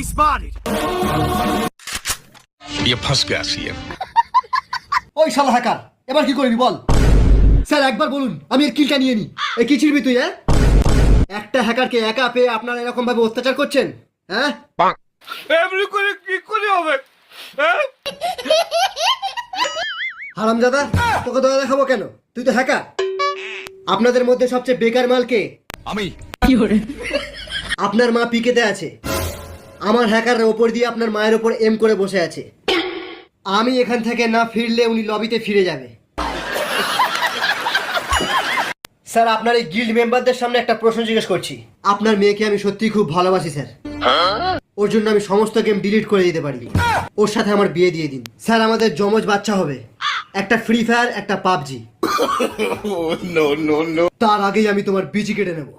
spotted. ये फंस गया सीएम। ওই শালা হ্যাকার, এবার কি করবি বল? স্যার একবার বলুন, আমি এর কিলটা নিয়ে নি। এই কি ছিড়বি তুই? একটা হ্যাকারকে একা পেয়ে আপনারা এরকম ভাবে অত্যাচার করছেন? হ্যাঁ, এমনি করে কি করে হবে? হ্যাঁ? হারামজাদা, তোকে দয়া দেখাবো কেন? তুই তো হ্যাকার। আপনাদের মধ্যে সবচেয়ে বেকার মাল কে? আমি। আপনার মা পিকেতে আছে। আমার হ্যাকারের ওপর দিয়ে আপনার মায়ের ওপর এম করে বসে আছে। আমি এখান থেকে না ফিরলে উনি লবিতে ফিরে যাবে। স্যার, আপনার এই গিল্ড মেম্বারদের সামনে একটা প্রশ্ন জিজ্ঞেস করছি। আপনার মেয়েকে আমি সত্যিই খুব ভালোবাসি স্যার। ওর জন্য আমি সমস্ত গেম ডিলিট করে দিতে পারি। ওর সাথে আমার বিয়ে দিয়ে দিন স্যার। আমাদের যমজ বাচ্চা হবে, একটা ফ্রি ফায়ার, একটা পাবজি। তার আগেই আমি তোমার বিচি কেটে নেব।